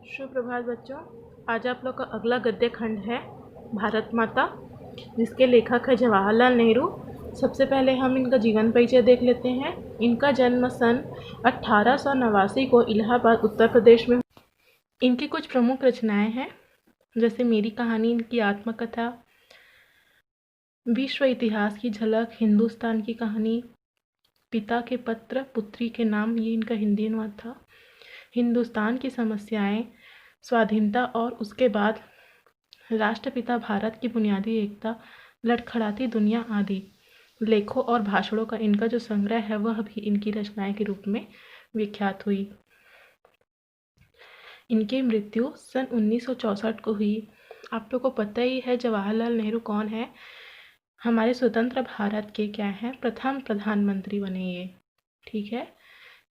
सुप्रभात बच्चों। आज आप लोग का अगला गद्य खंड है भारत माता, जिसके लेखक है जवाहरलाल नेहरू। सबसे पहले हम इनका जीवन परिचय देख लेते हैं। इनका जन्म सन 1889 को इलाहाबाद उत्तर प्रदेश में। इनकी कुछ प्रमुख रचनाएं हैं, जैसे मेरी कहानी, इनकी आत्मकथा, विश्व इतिहास की झलक, हिंदुस्तान की कहानी, पिता के पत्र पुत्री के नाम, ये इनका हिंदी अनुवाद था, हिंदुस्तान की समस्याएं, स्वाधीनता और उसके बाद, राष्ट्रपिता भारत की बुनियादी एकता, लड़खड़ाती दुनिया आदि लेखों और भाषणों का इनका जो संग्रह है वह भी इनकी रचनाएं के रूप में विख्यात हुई। इनकी मृत्यु सन 1964 को हुई। आप लोग को पता ही है जवाहरलाल नेहरू कौन है। हमारे स्वतंत्र भारत के क्या हैं, प्रथम प्रधानमंत्री बने ये, ठीक है,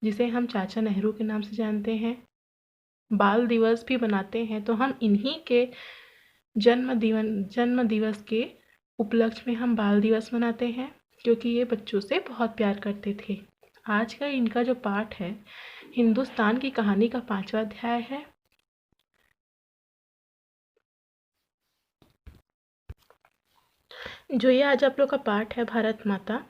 जिसे हम चाचा नेहरू के नाम से जानते हैं। बाल दिवस भी बनाते हैं तो हम इन्हीं के जन्म दिवस के उपलक्ष्य में हम बाल दिवस मनाते हैं, क्योंकि ये बच्चों से बहुत प्यार करते थे। आज का इनका जो पाठ है हिंदुस्तान की कहानी का 5वां अध्याय है। जो ये आज आप लोग का पाठ है भारत माता,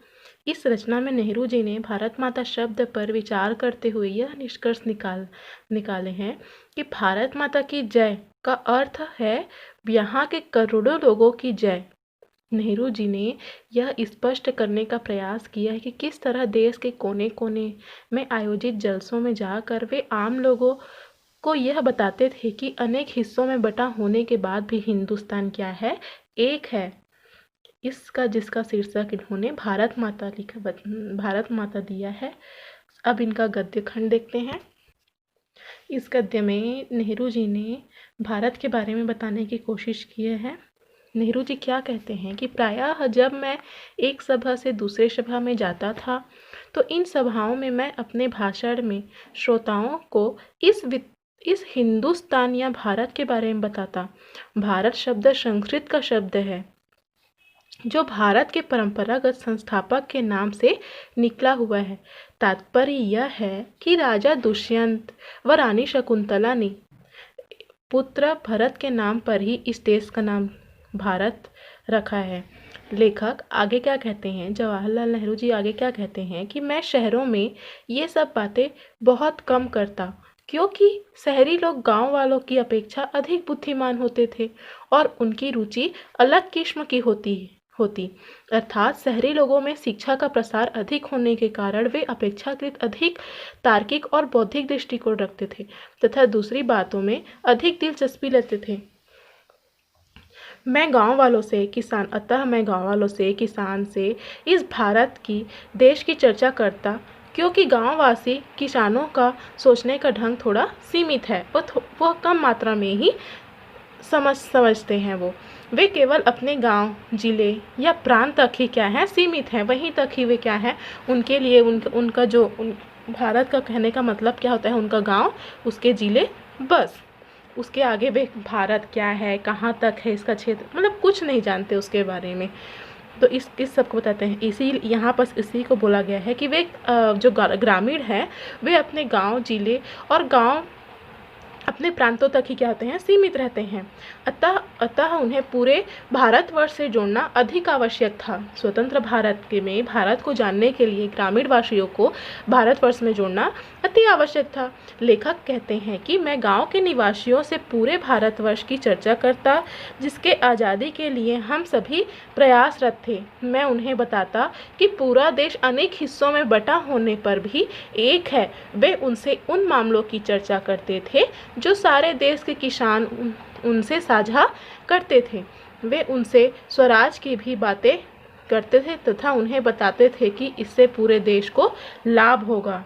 इस रचना में नेहरू जी ने भारत माता शब्द पर विचार करते हुए यह निष्कर्ष निकाले हैं कि भारत माता की जय का अर्थ है यहाँ के करोड़ों लोगों की जय। नेहरू जी ने यह स्पष्ट करने का प्रयास किया है कि किस तरह देश के कोने कोने में आयोजित जलसों में जाकर वे आम लोगों को यह बताते थे कि अनेक हिस्सों में बटा होने के बाद भी हिंदुस्तान क्या है, एक है। इसका जिसका शीर्षक इन्होंने भारत माता दिया है। अब इनका गद्य खंड देखते हैं। इस गद्य में नेहरू जी ने भारत के बारे में बताने की कोशिश की है। नेहरू जी क्या कहते हैं कि प्रायः जब मैं एक सभा से दूसरे सभा में जाता था तो इन सभाओं में मैं अपने भाषण में श्रोताओं को इस हिंदुस्तान या भारत के बारे में बताता। भारत शब्द संस्कृत का शब्द है जो भारत के परंपरागत संस्थापक के नाम से निकला हुआ है। तात्पर्य यह है कि राजा दुष्यंत व रानी शकुंतला ने पुत्र भरत के नाम पर ही इस देश का नाम भारत रखा है। लेखक आगे क्या कहते हैं, जवाहरलाल नेहरू जी आगे क्या कहते हैं कि मैं शहरों में ये सब बातें बहुत कम करता, क्योंकि शहरी लोग गांव वालों की अपेक्षा अधिक बुद्धिमान होते थे और उनकी रुचि अलग किस्म की होती अर्थात शहरी लोगों में शिक्षा का प्रसार अधिक होने के कारण वे अपेक्षाकृत अधिक तार्किक और बौद्धिक दृष्टिकोण रखते थे तथा दूसरी बातों में अधिक दिलचस्पी लेते थे। मैं गांव वालों से किसान से इस भारत की देश की चर्चा करता, क्योंकि गांववासी किसानों का सोचने का ढंग थोड़ा सीमित है। वह कम मात्रा में ही समझते हैं। वे केवल अपने गांव, जिले या प्रांत तक ही क्या है सीमित हैं, वहीं तक ही वे क्या है उनके लिए उनका जो भारत का कहने का मतलब क्या होता है, उनका गांव, उसके जिले, बस उसके आगे वे भारत क्या है, कहाँ तक है इसका क्षेत्र, मतलब कुछ नहीं जानते उसके बारे में। तो इस सबको बताते हैं। इसी यहाँ पर इसी को बोला गया है कि वे जो ग्रामीण हैं वे अपने गांव, जिले और अपने प्रांतों तक ही क्या होते हैं, सीमित रहते हैं। अतः उन्हें पूरे भारतवर्ष से जोड़ना अधिक आवश्यक था। स्वतंत्र भारत में भारत को जानने के लिए ग्रामीण वासियों को भारतवर्ष में जोड़ना अति आवश्यक था। लेखक कहते हैं कि मैं गांव के निवासियों से पूरे भारतवर्ष की चर्चा करता, जिसके आज़ादी के लिए हम सभी प्रयासरत थे। मैं उन्हें बताता कि पूरा देश अनेक हिस्सों में बटा होने पर भी एक है। वे उनसे उन मामलों की चर्चा करते थे जो सारे देश के किसान उनसे साझा करते थे। वे उनसे स्वराज की भी बातें करते थे तथा उन्हें बताते थे कि इससे पूरे देश को लाभ होगा।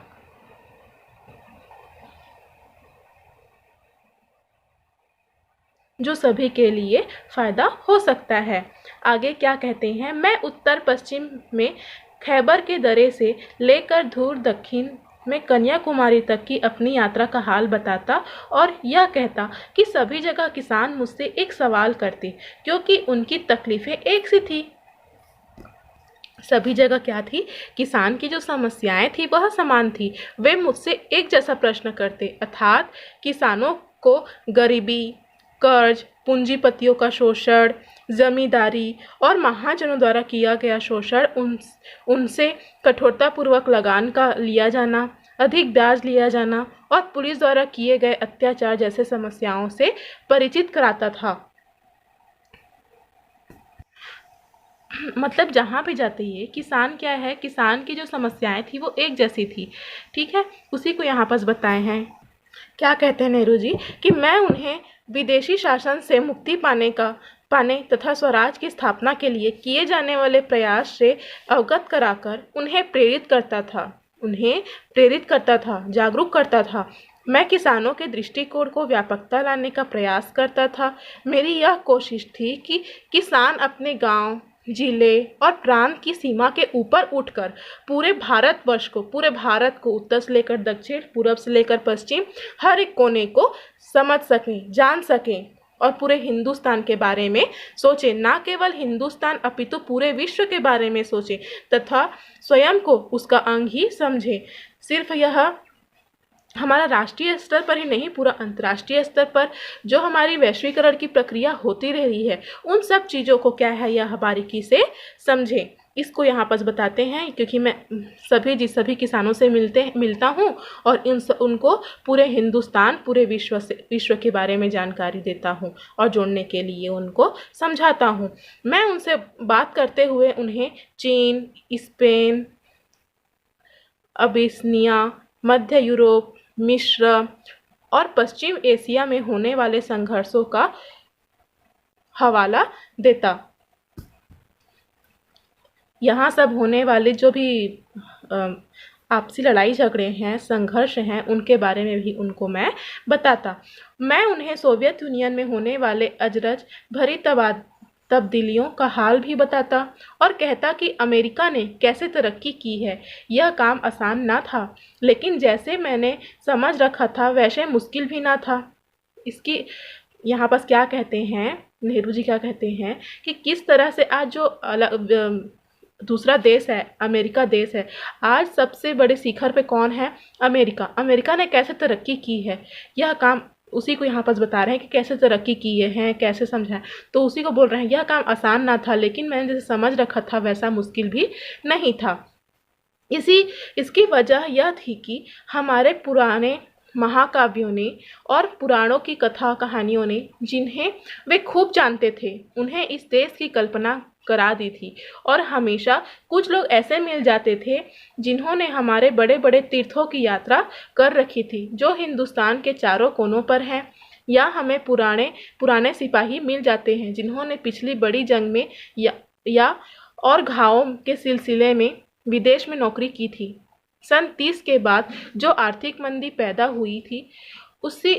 जो सभी के लिए फायदा हो सकता है। आगे क्या कहते हैं, मैं उत्तर पश्चिम में खैबर के दर्रे से लेकर दूर दक्षिण में कन्याकुमारी तक की अपनी यात्रा का हाल बताता और यह कहता कि सभी जगह किसान मुझसे एक सवाल करते, क्योंकि उनकी तकलीफें एक सी थी। सभी जगह क्या थी, किसान की जो समस्याएं थी वह समान थी। वे मुझसे एक जैसा प्रश्न करते, अर्थात किसानों को गरीबी, कर्ज, पूंजीपतियों का शोषण, जमींदारी और महाजनों द्वारा किया गया शोषण, उनसे कठोरतापूर्वक लगान का लिया जाना, अधिक ब्याज लिया जाना और पुलिस द्वारा किए गए अत्याचार जैसे समस्याओं से परिचित कराता था। मतलब जहाँ भी जाते ये किसान क्या है, किसान की जो समस्याएं थी वो एक जैसी थी, ठीक है। उसी को यहाँ पर बताए हैं। क्या कहते हैं नेहरू जी कि मैं उन्हें विदेशी शासन से मुक्ति पाने तथा स्वराज की स्थापना के लिए किए जाने वाले प्रयास से अवगत कराकर उन्हें प्रेरित करता था, जागरूक करता था। मैं किसानों के दृष्टिकोण को व्यापकता लाने का प्रयास करता था। मेरी यह कोशिश थी कि किसान अपने गांव, जिले और प्रांत की सीमा के ऊपर उठकर पूरे भारत को उत्तर से लेकर दक्षिण, पूरब से लेकर पश्चिम, हर एक कोने को समझ सकें, जान सकें और पूरे हिंदुस्तान के बारे में सोचें। ना केवल हिंदुस्तान अपितु पूरे विश्व के बारे में सोचें तथा स्वयं को उसका अंग ही समझें। सिर्फ यह हमारा राष्ट्रीय स्तर पर ही नहीं, पूरा अंतर्राष्ट्रीय स्तर पर जो हमारी वैश्वीकरण की प्रक्रिया होती रही है, उन सब चीज़ों को क्या है यह बारीकी से समझें। इसको यहाँ पर बताते हैं क्योंकि मैं सभी किसानों से मिलता हूँ और उनको पूरे हिंदुस्तान, पूरे विश्व के बारे में जानकारी देता हूँ और जोड़ने के लिए उनको समझाता हूँ। मैं उनसे बात करते हुए उन्हें चीन, स्पेन, अबिसिनिया, मध्य यूरोप, मिस्र और पश्चिम एशिया में होने वाले संघर्षों का हवाला देता। यहाँ सब होने वाले जो भी आपसी लड़ाई झगड़े हैं, संघर्ष हैं, उनके बारे में भी उनको मैं बताता। मैं उन्हें सोवियत यूनियन में होने वाले अजरज भरी तब्दीलियों का हाल भी बताता और कहता कि अमेरिका ने कैसे तरक्की की है। यह काम आसान ना था, लेकिन जैसे मैंने समझ रखा था वैसे मुश्किल भी ना था। इसकी यहाँ पर क्या कहते हैं नेहरू जी, क्या कहते हैं कि किस तरह से आज जो दूसरा देश है, अमेरिका देश है, आज सबसे बड़े शिखर पे कौन है? अमेरिका ने कैसे तरक्की की है, यह काम उसी को यहाँ पर बता रहे हैं कि कैसे तरक्की किए हैं, कैसे समझा। तो उसी को बोल रहे हैं यह काम आसान ना था, लेकिन मैंने जैसे समझ रखा था वैसा मुश्किल भी नहीं था। इसकी वजह यह थी कि हमारे पुराने महाकाव्यों ने और पुराणों की कथा कहानियों ने, जिन्हें वे खूब जानते थे, उन्हें इस देश की कल्पना करा दी थी। और हमेशा कुछ लोग ऐसे मिल जाते थे जिन्होंने हमारे बड़े बड़े तीर्थों की यात्रा कर रखी थी, जो हिंदुस्तान के चारों कोनों पर हैं। या हमें पुराने सिपाही मिल जाते हैं जिन्होंने पिछली बड़ी जंग में या और घावों के सिलसिले में विदेश में नौकरी की थी। सन 30 के बाद जो आर्थिक मंदी पैदा हुई थी, उसी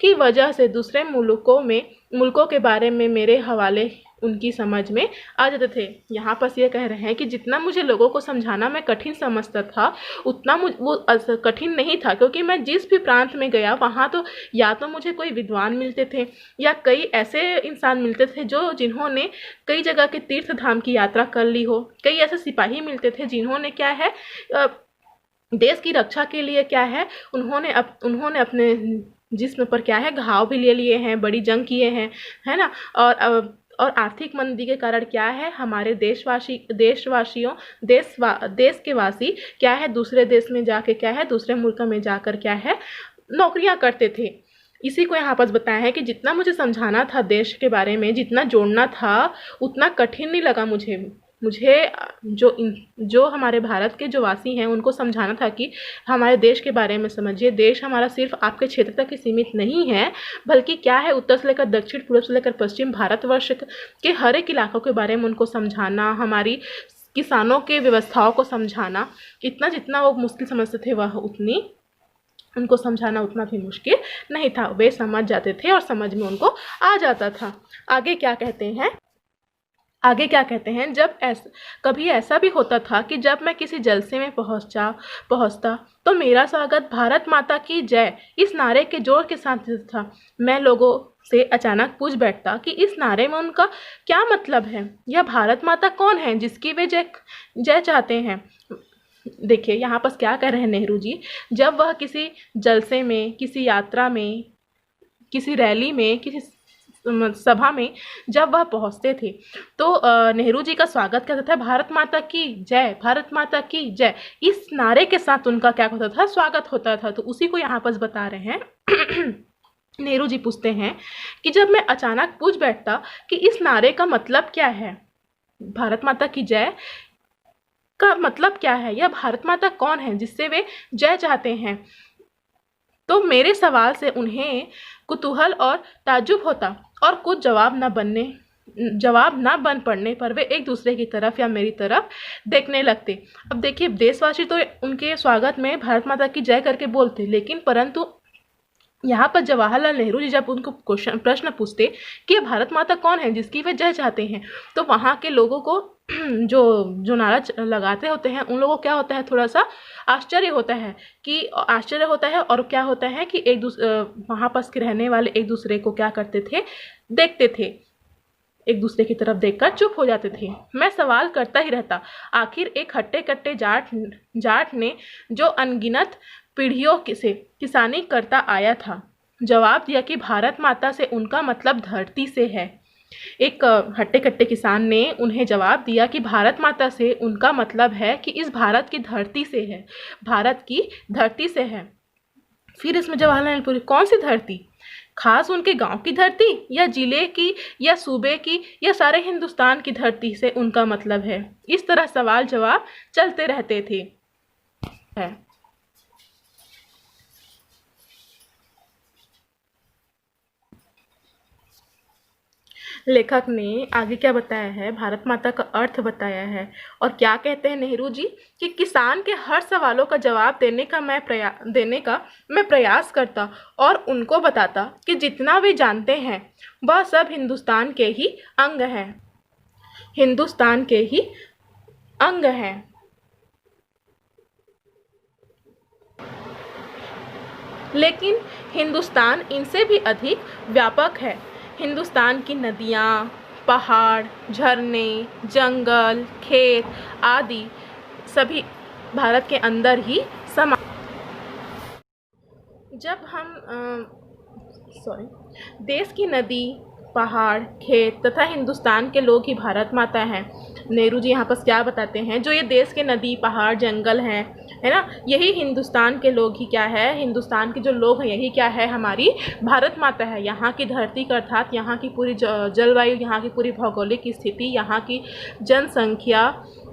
की वजह से दूसरे मुल्कों के बारे में मेरे हवाले उनकी समझ में आ जाते थे। यहाँ पर ये कह रहे हैं कि जितना मुझे लोगों को समझाना मैं कठिन समझता था, उतना वो कठिन नहीं था, क्योंकि मैं जिस भी प्रांत में गया वहाँ तो या तो मुझे कोई विद्वान मिलते थे या कई ऐसे इंसान मिलते थे जिन्होंने कई जगह के तीर्थ धाम की यात्रा कर ली हो। कई ऐसे सिपाही मिलते थे जिन्होंने क्या है देश की रक्षा के लिए क्या है उन्होंने अपने जिस्म पर क्या है घाव भी ले लिए हैं, बड़ी जंग किए हैं, है ना। और आर्थिक मंदी के कारण क्या है हमारे देश के वासी क्या है दूसरे देश में जाके क्या है दूसरे मुल्क में जाकर क्या है नौकरियां करते थे। इसी को यहाँ पर बताया है कि जितना मुझे समझाना था देश के बारे में, जितना जोड़ना था, उतना कठिन नहीं लगा मुझे जो हमारे भारत के जो वासी हैं उनको समझाना था कि हमारे देश के बारे में समझिए। देश हमारा सिर्फ आपके क्षेत्र तक ही सीमित नहीं है, बल्कि क्या है उत्तर से लेकर दक्षिण, पूर्व से लेकर पश्चिम भारतवर्ष के हर एक इलाकों के बारे में उनको समझाना, हमारी किसानों के व्यवस्थाओं को समझाना। इतना जितना वो मुश्किल समझते थे वह उतनी उनको समझाना उतना भी मुश्किल नहीं था। वे समझ जाते थे और समझ में उनको आ जाता था। आगे क्या कहते हैं जब कभी ऐसा भी होता था कि जब मैं किसी जलसे में पहुंचता तो मेरा स्वागत भारत माता की जय इस नारे के जोर के साथ था। मैं लोगों से अचानक पूछ बैठता कि इस नारे में उनका क्या मतलब है। यह भारत माता कौन है जिसकी वे जय चाहते हैं। देखिए यहाँ पर क्या कह रहे हैं नेहरू जी, जब वह किसी जलसे में, किसी यात्रा में, किसी रैली में, किसी सभा में जब वह पहुंचते थे तो नेहरू जी का स्वागत करता था, भारत माता की जय, भारत माता की जय, इस नारे के साथ उनका क्या होता था, स्वागत होता था। तो उसी को यहाँ पर बता रहे हैं। नेहरू जी पूछते हैं कि जब मैं अचानक पूछ बैठता कि इस नारे का मतलब क्या है, भारत माता की जय का मतलब क्या है, या भारत माता कौन है जिससे वे जय चाहते हैं, तो मेरे सवाल से उन्हें कुतूहल और ताज्जुब होता और कुछ जवाब ना बन पड़ने पर वे एक दूसरे की तरफ या मेरी तरफ देखने लगते। अब देखिए, देशवासी तो उनके स्वागत में भारत माता की जय करके बोलते, लेकिन परंतु यहाँ पर जवाहरलाल नेहरू जी जब उनको प्रश्न पूछते कि भारत माता कौन है जिसकी वे जय चाहते हैं, तो वहाँ के लोगों को जो नारा लगाते होते हैं उन लोगों को क्या होता है, थोड़ा सा आश्चर्य होता है और क्या होता है कि वहाँ पास के रहने वाले एक दूसरे को क्या करते थे, देखते थे, एक दूसरे की तरफ देखकर चुप हो जाते थे। मैं सवाल करता ही रहता। आखिर एक हट्टे कट्टे जाट ने जो अनगिनत पीढ़ियों से किसानी करता आया था, जवाब दिया कि भारत माता से उनका मतलब धरती से है। एक हट्टे कट्टे किसान ने उन्हें जवाब दिया कि भारत माता से उनका मतलब है कि इस भारत की धरती से है, भारत की धरती से है। फिर इसमें जवाहरलाल नेहरू पूछे, कौन सी धरती, खास उनके गांव की धरती या जिले की या सूबे की या सारे हिंदुस्तान की धरती से उनका मतलब है। इस तरह सवाल जवाब चलते रहते थे। लेखक ने आगे क्या बताया है, भारत माता का अर्थ बताया है, और क्या कहते हैं नेहरू जी कि किसान के हर सवालों का जवाब देने का मैं प्रयास करता और उनको बताता कि जितना वे जानते हैं वह सब हिंदुस्तान के ही अंग है, हिंदुस्तान के ही अंग हैं। लेकिन हिंदुस्तान इनसे भी अधिक व्यापक है। हिंदुस्तान की नदियाँ, पहाड़, झरने, जंगल, खेत आदि सभी भारत के अंदर ही समा। जब हम देश की नदी, पहाड़, खेत तथा हिंदुस्तान के लोग ही भारत माता हैं। नेहरू जी यहाँ पर क्या बताते हैं, जो ये देश के नदी, पहाड़, जंगल हैं, है ना, यही हिंदुस्तान के लोग ही क्या है, हिंदुस्तान के जो लोग हैं यही क्या है, हमारी भारत माता है। यहाँ की धरती का अर्थात यहाँ की पूरी जलवायु, यहाँ की पूरी भौगोलिक स्थिति, यहाँ की जनसंख्या,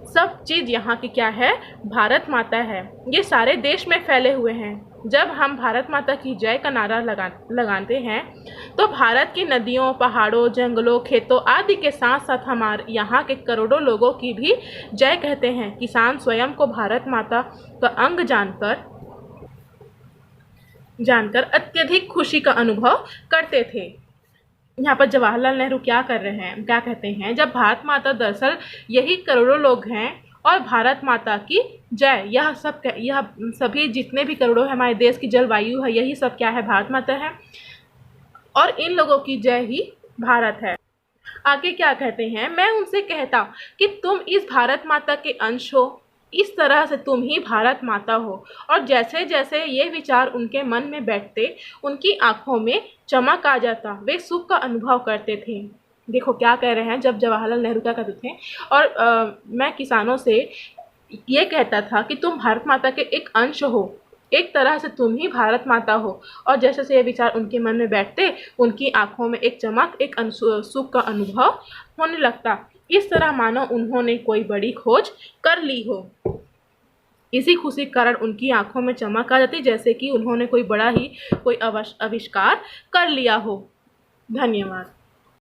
सब चीज़ यहाँ की क्या है, भारत माता है। ये सारे देश में फैले हुए हैं। जब हम भारत माता की जय का नारा लगाते हैं तो भारत की नदियों, पहाड़ों, जंगलों, खेतों आदि के साथ साथ हमारे यहाँ के करोड़ों लोगों की भी जय कहते हैं। किसान स्वयं को भारत माता का अंग जानकर अत्यधिक खुशी का अनुभव करते थे। यहाँ पर जवाहरलाल नेहरू क्या कहते हैं, जब भारत माता दरअसल यही करोड़ों लोग हैं और भारत माता की जय, यह सभी जितने भी करोड़ों हमारे देश की जलवायु है, यही सब क्या है, भारत माता है, और इन लोगों की जय ही भारत है। आगे क्या कहते हैं, मैं उनसे कहता कि तुम इस भारत माता के अंश हो, इस तरह से तुम ही भारत माता हो। और जैसे जैसे ये विचार उनके मन में बैठते, उनकी आंखों में चमक आ जाता, वे सुख का अनुभव करते थे। देखो क्या कह रहे हैं, जब जवाहरलाल नेहरू क्या कहते थे, और मैं किसानों से ये कहता था कि तुम भारत माता के एक अंश हो, एक तरह से तुम ही भारत माता हो। और जैसे से ये विचार उनके मन में बैठते, उनकी आंखों में एक चमक, एक सुख का अनुभव होने लगता। इस तरह मानो उन्होंने कोई बड़ी खोज कर ली हो। इसी खुशी के कारण उनकी आंखों में चमक आ जाती, जैसे कि उन्होंने कोई बड़ा ही आविष्कार कर लिया हो। धन्यवाद।